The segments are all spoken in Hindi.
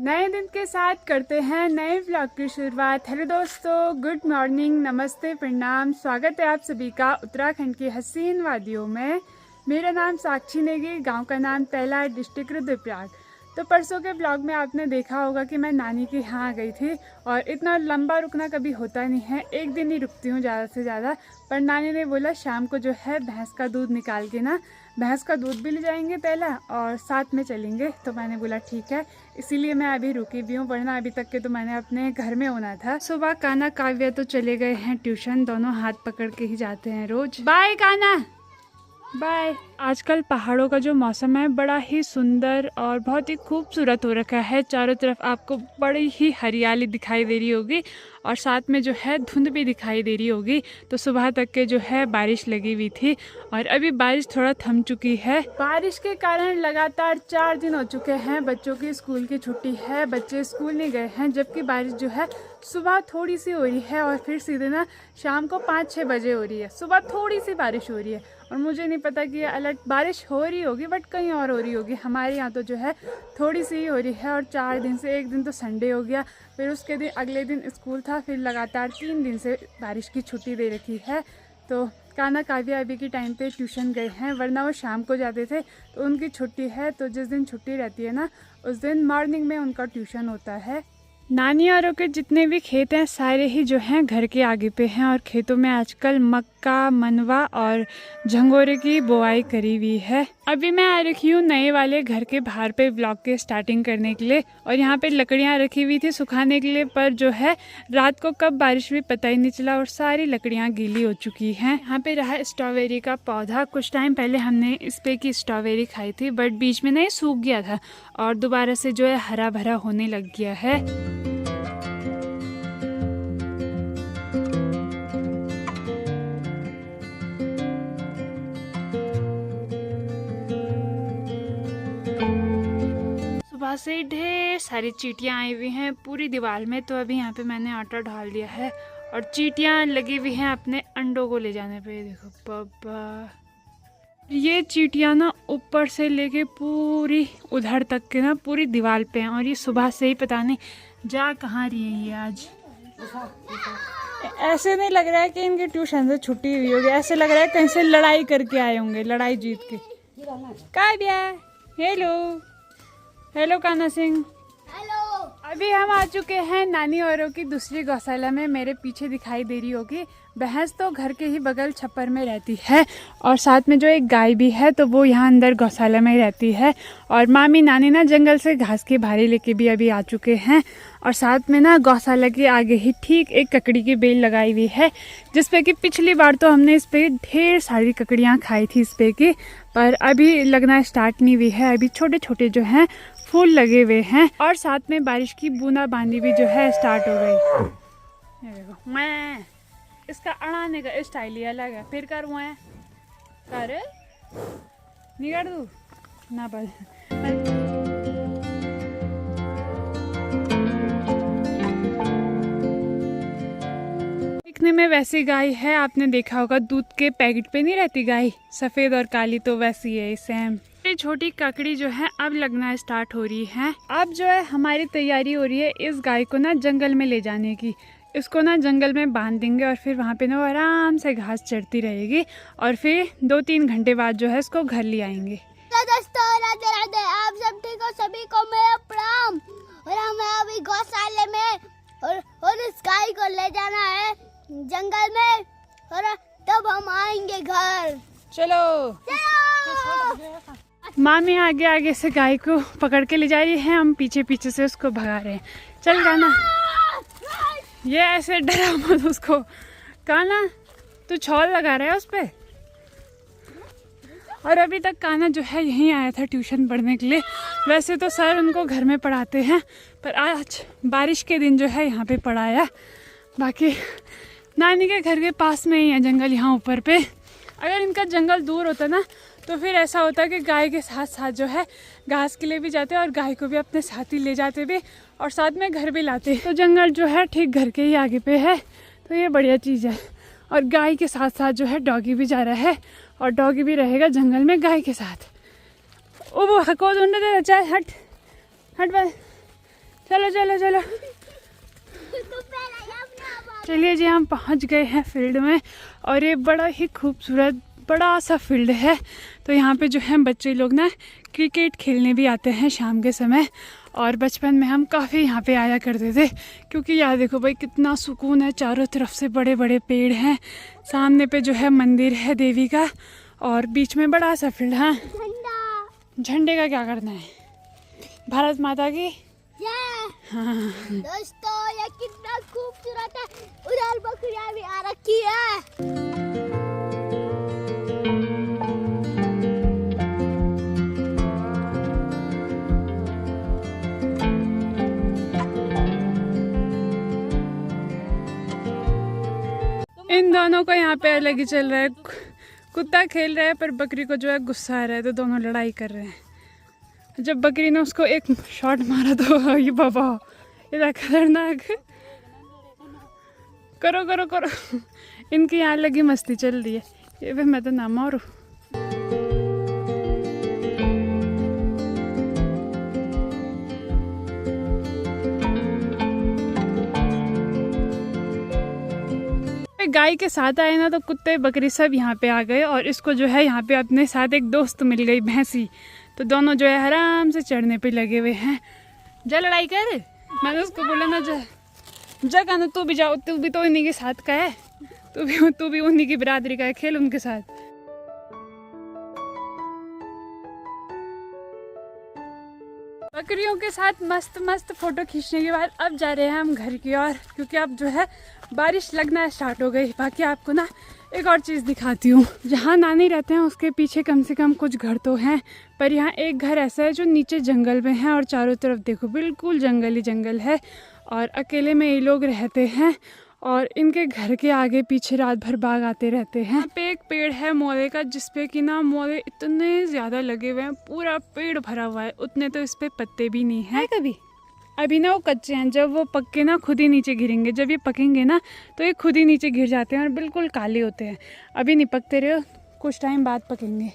नए दिन के साथ करते हैं नए व्लॉग की शुरुआत। हेलो दोस्तों, गुड मॉर्निंग, नमस्ते, प्रणाम। स्वागत है आप सभी का उत्तराखंड की हसीन वादियों में। मेरा नाम साक्षी नेगी, गांव का नाम तैला, डिस्ट्रिक्ट रुद्रप्रयाग। तो परसों के ब्लॉग में आपने देखा होगा कि मैं नानी के यहाँ गई थी और इतना लंबा रुकना कभी होता नहीं है, एक दिन ही रुकती हूँ ज़्यादा से ज़्यादा। पर नानी ने बोला शाम को जो है भैंस का दूध निकाल के ना, भैंस का दूध भी ले जाएंगे पहला और साथ में चलेंगे। तो मैंने बोला ठीक है, इसीलिए मैं अभी रुकी भी हूँ, वरना अभी तक के तो मैंने अपने घर में होना था। सुबह काना काव्या तो चले गए हैं ट्यूशन, दोनों हाथ पकड़ के ही जाते हैं रोज। बाय काना, बाय। आजकल पहाड़ों का जो मौसम है बड़ा ही सुंदर और बहुत ही खूबसूरत हो रखा है। चारों तरफ आपको बड़ी ही हरियाली दिखाई दे रही होगी और साथ में जो है धुंध भी दिखाई दे रही होगी। तो सुबह तक के जो है बारिश लगी हुई थी और अभी बारिश थोड़ा थम चुकी है। बारिश के कारण लगातार 4 दिन हो चुके हैं बच्चों की स्कूल की छुट्टी है, बच्चे स्कूल नहीं गए हैं। जबकि बारिश जो है सुबह थोड़ी सी हो रही है और फिर सीधे ना शाम को 5-6 बजे हो रही है। सुबह थोड़ी सी बारिश हो रही है और मुझे नहीं पता कि ये अलर्ट बारिश हो रही होगी, बट कहीं और हो रही होगी। हमारे यहाँ तो जो है थोड़ी सी ही हो रही है और 4 दिन से, एक दिन तो संडे हो गया, फिर उसके दिन अगले दिन स्कूल था, फिर लगातार 3 दिन से बारिश की छुट्टी दे रखी है। तो काना काव्या अभी के टाइम पे ट्यूशन गए हैं, वरना वो शाम को जाते थे। तो उनकी छुट्टी है, तो जिस दिन छुट्टी रहती है ना उस दिन मॉर्निंग में उनका ट्यूशन होता है। नानी औरों के जितने भी खेत हैं सारे ही जो हैं घर के आगे पे हैं और खेतों में आजकल मक्का, मनवा और झंगोरे की बुआई करी हुई है। अभी मैं आ रखी हूँ नए वाले घर के बाहर पे ब्लॉग के स्टार्टिंग करने के लिए और यहाँ पे लकड़ियाँ रखी हुई थी सुखाने के लिए, पर जो है रात को कब बारिश हुई पता ही नहीं चला और सारी लकड़ियाँ गीली हो चुकी हैं। यहाँ पे रहा स्ट्रॉबेरी का पौधा। कुछ टाइम पहले हमने इस पे की स्ट्रॉबेरी खाई थी, बट बीच में नहीं सूख गया था और दोबारा से जो है हरा भरा होने लग गया है। सुबह से ढेर सारी चींटियां आई हुई हैं पूरी दीवार में। तो अभी यहाँ पे मैंने आटा डाल दिया है और चींटियां लगी हुई हैं अपने अंडों को ले जाने पे। देखो पापा, ये चींटियां ना ऊपर से लेके पूरी उधर तक के ना पूरी दीवार पे हैं और ये सुबह से ही पता नहीं जा कहाँ रही है ये आज। ऐसे नहीं लग रहा है कि इनके ट्यूशन से छुट्टी हुई होगी, ऐसे लग रहा है कहीं से लड़ाई करके आए होंगे, लड़ाई जीत के। Kavya, hello hello Kanha Singh, hello. अभी हम आ चुके हैं नानी औरों की दूसरी गौशाला में। मेरे पीछे दिखाई दे रही होगी भैंस तो घर के ही बगल छप्पर में रहती है और साथ में जो एक गाय भी है तो वो यहाँ अंदर गौशाला में रहती है। और मामी नानी ना जंगल से घास की भारी लेके भी अभी आ चुके हैं और साथ में ना गौशाला के आगे ही ठीक एक ककड़ी की बेल लगाई हुई है, जिसपे कि पिछली बार तो हमने इस पे ढेर सारी ककड़ियाँ खाई थी इस पे की, पर अभी लगना स्टार्ट नहीं हुई है। अभी छोटे छोटे जो हैं फूल लगे हुए हैं और साथ में बारिश की बूंदाबांदी भी जो है स्टार्ट हो गई। ये देखो, मैं इसका अड़ाने का स्टाइल ही अलग है। फिर कर नहीं कर दूँ ना पर। दिखने में वैसी गाय है, आपने देखा होगा दूध के पैकेट पे नहीं रहती गाय सफेद और काली, तो वैसी है सेम। छोटी ककड़ी जो है अब लगना स्टार्ट हो रही है। अब जो है हमारी तैयारी हो रही है इस गाय को ना जंगल में ले जाने की। इसको ना जंगल में बांध देंगे और फिर वहाँ पे ना वो आराम से घास चरती रहेगी और फिर 2-3 घंटे बाद जो है इसको घर ले आएंगे। तो दोस्तों राधे राधे, आप सब ठीक हो? सभी को मेरा प्रणाम। और हमें अभी गौशाले में और इस गाय को ले जाना है जंगल में और तब हम आएंगे घर। चलो चलो। मामी आगे आगे से गाय को पकड़ के ले जा रही है, हम पीछे पीछे से उसको भगा रहे हैं। चल काना, ये ऐसे डरा मत उसको। काना तू छौल लगा रहा है उस पे। और अभी तक काना जो है यहीं आया था ट्यूशन पढ़ने के लिए। वैसे तो सर उनको घर में पढ़ाते हैं, पर आज बारिश के दिन जो है यहाँ पे पढ़ाया। बाकी नानी के घर के पास में ही है जंगल यहाँ ऊपर पे। अगर इनका जंगल दूर होता ना तो फिर ऐसा होता कि गाय के साथ साथ जो है घास के लिए भी जाते और गाय को भी अपने साथ ही ले जाते भी और साथ में घर भी लाते। तो जंगल जो है ठीक घर के ही आगे पे है, तो ये बढ़िया चीज़ है। और गाय के साथ साथ जो है डॉगी भी जा रहा है और डॉगी भी रहेगा जंगल में गाय के साथ। ओ वो हको दे, चल हट हट बाय, चलो चलो चलो। चलिए जी, हम पहुंच गए हैं फील्ड में और ये बड़ा ही खूबसूरत बड़ा सा फील्ड है। तो यहाँ पे जो है बच्चे लोग ना क्रिकेट खेलने भी आते हैं शाम के समय। और बचपन में हम काफ़ी यहाँ पे आया करते थे, क्योंकि यार देखो भाई कितना सुकून है, चारों तरफ से बड़े बड़े पेड़ हैं, सामने पे जो है मंदिर है देवी का, और बीच में बड़ा सा फील्ड। हाँ, झंडे का क्या करना है? भारत माता की। हाँ दोस्तों, ये कितना खूबसूरत है। उधर बकरियां भी आ रखी है। इन दोनों को यहाँ पे अलग ही चल रहा है। कुत्ता खेल रहा है पर बकरी को जो है गुस्सा आ रहा है, तो दोनों लड़ाई कर रहे हैं। जब बकरी ने उसको एक शॉट मारा तो ये बाबा इतना खतरनाक। करो करो करो, इनकी यहाँ लगी मस्ती चल रही है। ये भी मैं तो ना मारू। गाय के साथ आए ना तो कुत्ते बकरी सब यहाँ पे आ गए, और इसको जो है यहाँ पे अपने साथ एक दोस्त मिल गई भैंसी। तो दोनों जो है आराम से चढ़ने पे लगे हुए हैं। जा लड़ाई कर, मैंने उसको बोला ना जा कहना तू भी जाओ, तू भी तो इन्हीं के साथ का है, तू भी उन्हीं की बिरादरी का है, खेल उनके साथ। बकरियों के साथ मस्त मस्त फोटो खींचने के बाद अब जा रहे हैं हम घर की ओर, क्योंकि अब जो है बारिश लगना स्टार्ट हो गई। बाकी आपको ना एक और चीज़ दिखाती हूँ। जहाँ नानी रहते हैं उसके पीछे कम से कम कुछ घर तो हैं, पर यहाँ एक घर ऐसा है जो नीचे जंगल में है, और चारों तरफ देखो बिल्कुल जंगल ही जंगल है, और अकेले में ये लोग रहते हैं। और इनके घर के आगे पीछे रात भर बाघ आते रहते हैं। यहाँ पे एक पेड़ है मोले का, जिसपे कि ना मोले इतने ज़्यादा लगे हुए हैं, पूरा पेड़ भरा हुआ है। उतने तो इस पे पत्ते भी नहीं है कभी। अभी ना वो कच्चे हैं, जब वो पक्के ना खुद ही नीचे गिरेंगे। जब ये पकेंगे ना तो ये खुद ही नीचे गिर जाते हैं और बिल्कुल काले होते हैं। अभी नहीं पकते रहे, कुछ टाइम बाद पकेंगे।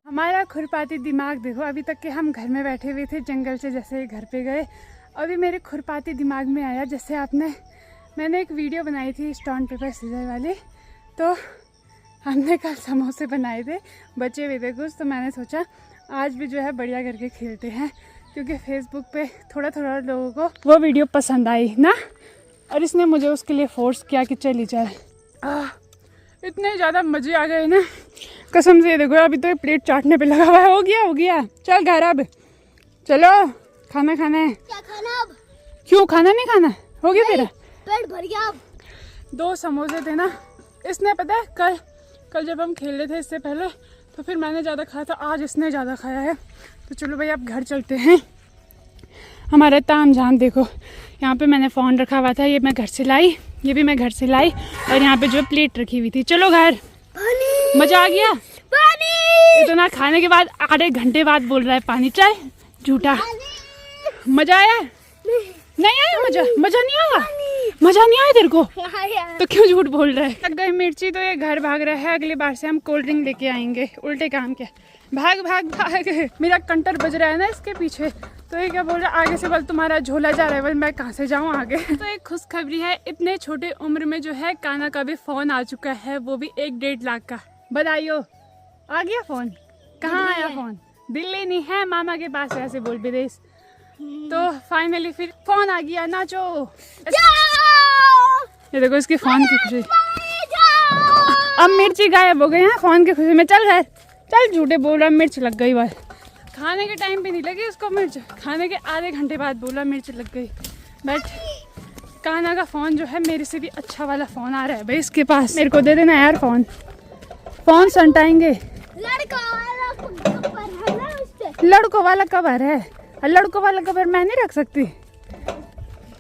हमारा खुरपाती दिमाग देखो, अभी तक के हम घर में बैठे हुए थे, जंगल से जैसे ही घर पे गए, अभी मेरे खुरपाती दिमाग में आया। जैसे मैंने एक वीडियो बनाई थी स्टोन पेपर सीजर वाली, तो हमने कल समोसे बनाए थे, बचे हुए थे कुछ, तो मैंने सोचा आज भी जो है बढ़िया करके खेलते हैं, क्योंकि फेसबुक पे थोड़ा थोड़ा लोगों को वो वीडियो पसंद आई ना, और इसने मुझे उसके लिए फोर्स किया कि चली चल। इतने ज़्यादा मज़े आ गए ना कसम से। देखो अभी तो ये प्लेट चाटने पे लगा हुआ है। हो गया चल घर, अब चलो खाना खाना है। क्या खाना अब? क्यों खाना नहीं खाना? हो गया तेरा पेट भर गया अब। 2 समोसे थे ना, इसने पता है कल जब हम खेल रहे थे इससे पहले, तो फिर मैंने ज़्यादा खाया था, आज इसने ज़्यादा खाया है। तो चलो भाई अब घर चलते हैं। हमारा ताम झाम देखो, यहाँ पे मैंने फ़ोन रखा हुआ था, ये मैं घर से लाई, ये भी मैं घर से लाई, और यहाँ पे जो प्लेट रखी हुई थी। चलो घर। मजा आ गया? पानी। इतना खाने के बाद आधे घंटे बाद बोल रहा है पानी। चल झूठा। मजा आया? नहीं आया मजा? मजा नहीं आया? मजा नहीं आया तेरे को? तो क्यों झूठ बोल रहा है? लग गई मिर्ची तो ये घर भाग रहा है। अगली बार से हम कोल्ड ड्रिंक लेके आएंगे। उल्टे काम क्या, भाग भाग भाग। मेरा कंटर बज रहा है ना इसके पीछे, तो ये क्या बोल रहा है आगे से, बोल तुम्हारा झोला जा रहा है, बोल मैं कहाँ से जाऊँ आगे। तो एक खुशखबरी है, इतने छोटे उम्र में जो है कान्हा का भी फ़ोन आ चुका है, वो भी 1-1.5 लाख का। बधाइयो, आ गया फ़ोन। कहाँ आया फ़ोन? दिल्ली नहीं है, मामा के पास है, ऐसे बोल विदेश। तो फाइनली फिर फ़ोन आ गया, नाचो। ये देखो इसकी फ़ोन की खुशी। अब मिर्ची गायब हो गई है फ़ोन की खुशी में। चल घर चल, झूठे बोल रहा, मिर्च लग गई। बस खाने के टाइम पे नहीं लगी उसको मिर्च, खाने के आधे घंटे बाद बोला मिर्च लग गई। बट कान्हा का फ़ोन जो है मेरे से भी अच्छा वाला फ़ोन आ रहा है भाई इसके पास। मेरे को दे देना यार फ़ोन संटाएंगे। लड़कों वाला कवर है, लड़कों वाला कवर मैं नहीं रख सकती।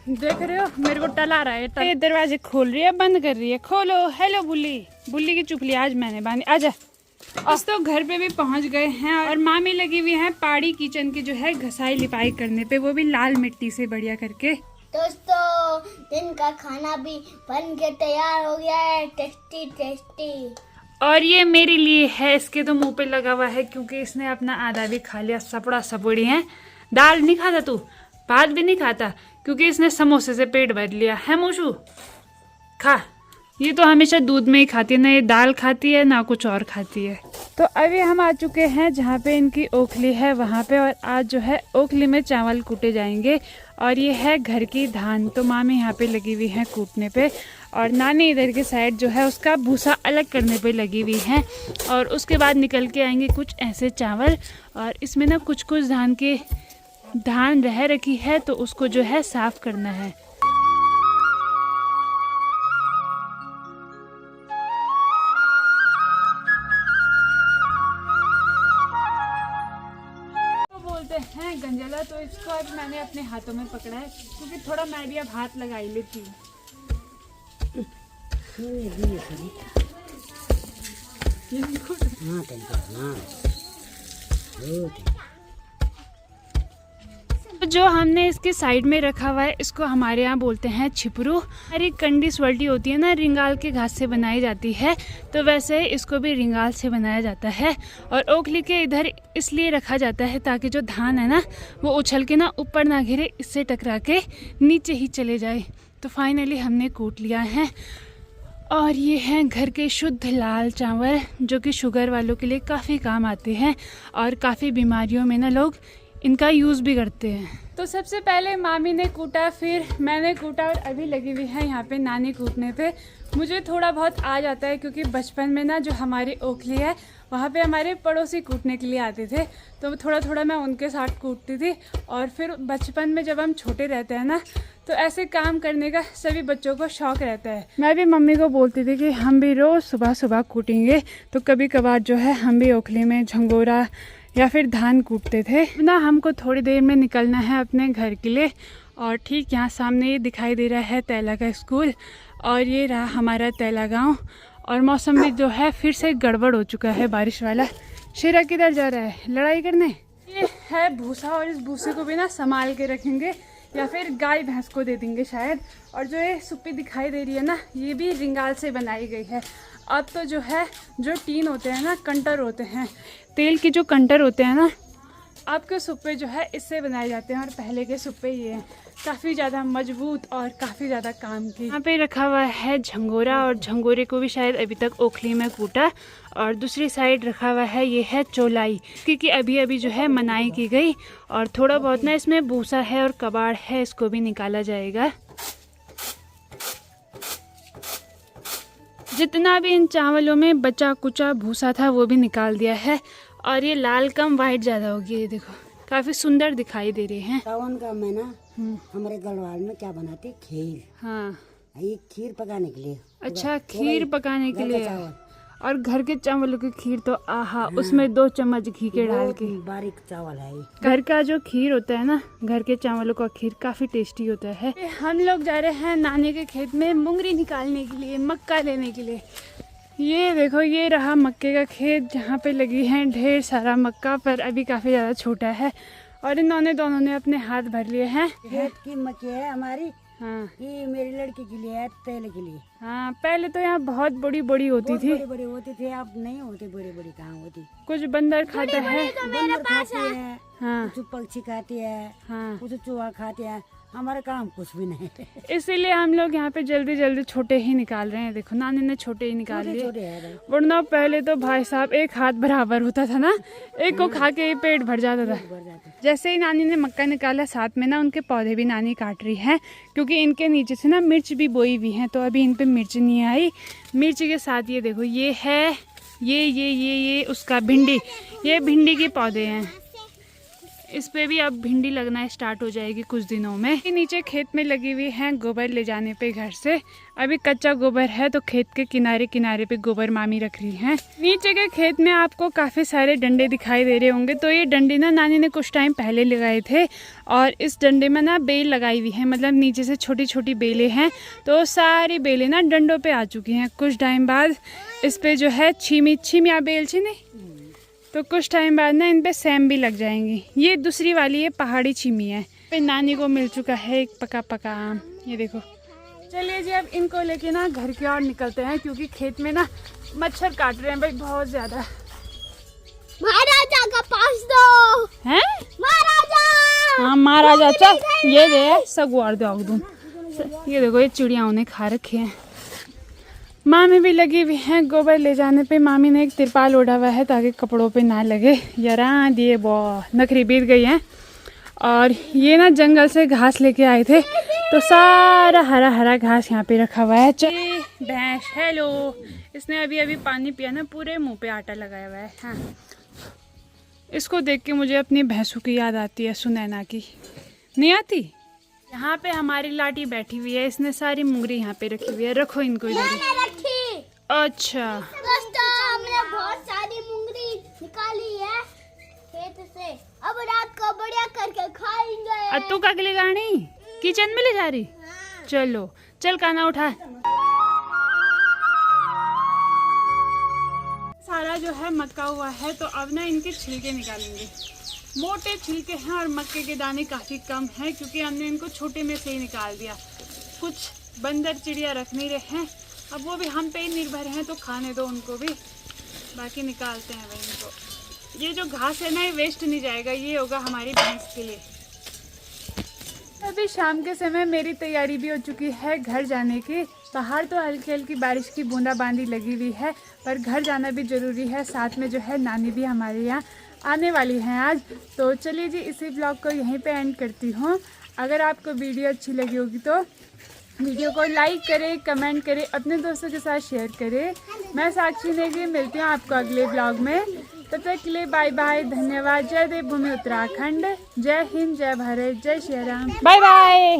देख रहे हो मेरे को टला रहा है। ये दरवाजे खोल रही है, बंद कर रही है। खोलो। हेलो बुल्ली की चुपली आज मैंने बांधी। आजा। अब तो घर पे भी पहुंच गए हैं, और मामी लगी हुई है पहाड़ी किचन की जो है घसाई लिपाई करने पे, वो भी लाल मिट्टी से बढ़िया करके। दोस्तों दिन का खाना भी बन के तैयार हो गया है, टेस्टी टेस्टी। और ये मेरे लिए है, इसके तो मुंह पे लगा हुआ है क्योंकि इसने अपना आधा भी खा लिया। सपड़ा सपड़ी है। दाल नहीं खाता तू, भात भी नहीं खाता क्योंकि इसने समोसे से पेट भर लिया है। मोशू खा। ये तो हमेशा दूध में ही खाती है, ना ये दाल खाती है ना कुछ और खाती है। तो अभी हम आ चुके हैं जहाँ पे इनकी ओखली है वहाँ पे, और आज जो है ओखली में चावल कूटे जाएंगे। और ये है घर की धान, तो मामी यहाँ पे लगी हुई है कूटने पे, और नानी इधर के साइड जो है उसका भूसा अलग करने पे लगी हुई है। और उसके बाद निकल के आएंगे कुछ ऐसे चावल, और इसमें ना कुछ कुछ धान रह रखी है तो उसको जो है साफ करना है। हैं गंजला, तो इसको अब मैंने अपने हाथों में पकड़ा है क्योंकि थोड़ा मैं भी अब हाथ लगा ही लेती हूँ। जो हमने इसके साइड में रखा हुआ है इसको हमारे यहाँ बोलते हैं छिपरू। हमारी कंडी स्वल्टी होती है ना, रिंगाल के घास से बनाई जाती है, तो वैसे इसको भी रिंगाल से बनाया जाता है। और ओखली के इधर इसलिए रखा जाता है ताकि जो धान है ना वो उछल के ना ऊपर ना गिरे, इससे टकरा के नीचे ही चले जाए। तो फाइनली हमने कूट लिया है। और ये हैं घर के शुद्ध लाल चावल जो कि शुगर वालों के लिए काफ़ी काम आते हैं, और काफ़ी बीमारियों में ना लोग इनका यूज़ भी करते हैं। तो सबसे पहले मामी ने कूटा, फिर मैंने कूटा, और अभी लगी हुई है यहाँ पे नानी कूटने पे। मुझे थोड़ा बहुत आ जाता है क्योंकि बचपन में ना जो हमारी ओखली है वहाँ पे हमारे पड़ोसी कूटने के लिए आते थे, तो थोड़ा थोड़ा मैं उनके साथ कूटती थी। और फिर बचपन में जब हम छोटे रहते हैं ना तो ऐसे काम करने का सभी बच्चों को शौक़ रहता है। मैं भी मम्मी को बोलती थी कि हम भी रोज़ सुबह सुबह कूटेंगे, तो कभी कभार जो है हम भी ओखली में झंगोरा या फिर धान कूटते थे ना। हमको थोड़ी देर में निकलना है अपने घर के लिए, और ठीक यहाँ सामने ये दिखाई दे रहा है तैला का स्कूल, और ये रहा हमारा तैला गांव। और मौसम भी जो है फिर से गड़बड़ हो चुका है, बारिश वाला। शेरा किधर जा रहा है? लड़ाई करने। ये है भूसा, और इस भूसे को भी ना संभाल के रखेंगे या फिर गाय भैंस को दे देंगे शायद। और जो ये सुप्पी दिखाई दे रही है ना, ये भी रिंगाल से बनाई गई है। अब तो जो है जो टीन होते हैं ना, कंटर होते हैं, तेल की जो कंटर होते हैं ना, आपके सुप्पे जो है इससे बनाए जाते हैं। और पहले के सुप्पे ये हैं, काफ़ी ज़्यादा मजबूत और काफ़ी ज़्यादा काम की। यहाँ पे रखा हुआ है झंगोरा, और झंगोरे को भी शायद अभी तक ओखली में कूटा। और दूसरी साइड रखा हुआ है ये है चौलाई, क्योंकि अभी अभी जो है मनाई की गई। और थोड़ा बहुत ना इसमें भूसा है और कबाड़ है, इसको भी निकाला जाएगा। जितना भी इन चावलों में बचा कुचा भूसा था वो भी निकाल दिया है। और ये लाल कम वाइट ज़्यादा हो गया, ये देखो काफ़ी सुंदर दिखाई दे रहे हैं। सावन का महीना हमारे गढ़वाल में क्या बनाते, खीर। हाँ, ये खीर पकाने के लिए। अच्छा, खीर पकाने के लिए। चावल। और घर के चावलों की खीर तो आहा, उसमें 2 चम्मच घी के डाल के। बारीक चावल है ये। घर का जो खीर होता है ना, घर के चावलों का खीर काफ़ी टेस्टी होता है। हम लोग जा रहे हैं नानी के खेत में मुंगरी निकालने के लिए, मक्का लेने के लिए। ये देखो, ये रहा मक्के का खेत जहाँ पे लगी है ढेर सारा मक्का, पर अभी काफ़ी ज़्यादा छोटा है। और इन्होंने दोनों ने अपने हाथ भर लिए हैं। खेत की मक्की है हमारी। हाँ, ये मेरी लड़की के लिए है, तेल के लिए। हाँ, पहले तो यहाँ बहुत बड़ी बड़ी होती थी। बड़ी बड़ी होती थी, अब नहीं होती, बड़ी बड़ी कहाँ होती। कुछ बंदर खाता है, बंदर खाती है, हाँ, कुछ पक्षी खाती है, हाँ, कुछ चूहा खाते हैं। हमारा काम कुछ भी नहीं है। इसीलिए हम लोग यहाँ पे जल्दी जल्दी छोटे ही निकाल रहे हैं। देखो नानी ने छोटे ही निकाल लिए, छोटे है भाई। वरना पहले तो भाई साहब एक हाथ बराबर होता था ना, एक को खा के पेट भर जाता था। जैसे ही नानी ने मक्का निकाला, साथ में ना उनके पौधे भी नानी काट रही है, क्योंकि इनके नीचे से ना मिर्च भी बोई हुई है, तो अभी इन पे मिर्च नहीं आई। मिर्च के साथ ये देखो, ये है ये उसका भिंडी, ये भिंडी के पौधे हैं। इस पे भी अब भिंडी लगना स्टार्ट हो जाएगी कुछ दिनों में। नीचे खेत में लगी हुई है गोबर ले जाने पे घर से। अभी कच्चा गोबर है तो खेत के किनारे किनारे पे गोबर मामी रख रही हैं। नीचे के खेत में आपको काफ़ी सारे डंडे दिखाई दे रहे होंगे, तो ये डंडे ना नानी ने कुछ टाइम पहले लगाए थे। और इस डंडे में ना बेल लगाई हुई है, मतलब नीचे से छोटी छोटी बेलें हैं, तो सारी बेलें ना डंडों पे आ चुकी हैं। कुछ टाइम बाद इस पे जो है छिमिया बेल छी नहीं, तो कुछ टाइम बाद ना इन पे सैम भी लग जाएंगी। ये दूसरी वाली ये पहाड़ी छीमी है। फिर नानी को मिल चुका है एक पका पका आम, ये देखो। चलिए जी, अब इनको लेके ना घर की ओर निकलते हैं, क्योंकि खेत में ना मच्छर काट रहे हैं भाई बहुत ज्यादा। महाराजा का पास दो। हैं? महाराजा। हाँ महाराजा चल ये दे सगवार दो दूँ। ये देखो ये चिड़िया उन्हें खा रखे हैं। मामी भी लगी हुई हैं गोबर ले जाने पे। मामी ने एक तिरपाल ओढ़ा हुआ है ताकि कपड़ों पे ना लगे। यारा दिए बहुत नखरी बीत गई हैं। और ये ना जंगल से घास लेके आए थे तो सारा हरा हरा घास यहाँ पे रखा हुआ है। चलिए भैंस हेलो, इसने अभी अभी पानी पिया ना, पूरे मुंह पे आटा लगाया हुआ है। हाँ इसको देख के मुझे अपनी भैंसों की याद आती है, सुनैना की। नहीं आती? यहाँ पे हमारी लाटी बैठी हुई है, इसने सारी मुंगरी यहाँ पे रखी हुई है। रखो इनको इधर ही। रखी। अच्छा दोस्तों हमने बहुत सारी मुंगरी निकाली है खेत से, अब रात को बढ़िया करके खाएंगे। अत्तू का ले गानी किचन में ले जा रही। चलो चल खाना उठा। सारा जो है मक्का हुआ है तो अब ना इनके छिलके निकालेंगे। मोटे छिलके हैं और मक्के के दाने काफ़ी कम हैं क्योंकि हमने इनको छोटे में से ही निकाल दिया। कुछ बंदर चिड़िया रख नहीं रहे हैं, अब वो भी हम पे ही निर्भर हैं तो खाने दो उनको भी। बाकी निकालते हैं भाई इनको। ये जो घास है ना ये वेस्ट नहीं जाएगा, ये होगा हमारी भैंस के लिए। अभी शाम के समय मेरी तैयारी भी हो चुकी है घर जाने की। बाहर तो हल्की हल्की बारिश की बूंदाबांदी लगी हुई है पर घर जाना भी ज़रूरी है। साथ में जो है नानी भी हमारे यहाँ आने वाली हैं आज। तो चलिए जी इसी ब्लॉग को यहीं पे एंड करती हूँ। अगर आपको वीडियो अच्छी लगी होगी तो वीडियो को लाइक करें, कमेंट करें, अपने दोस्तों के साथ शेयर करें। मैं साक्षी नेगी मिलती हूँ आपको अगले ब्लॉग में। तब तक के लिए बाय बाय, धन्यवाद। जय देवभूमि उत्तराखंड, जय हिंद, जय भारत, जय श्री राम। Bye bye.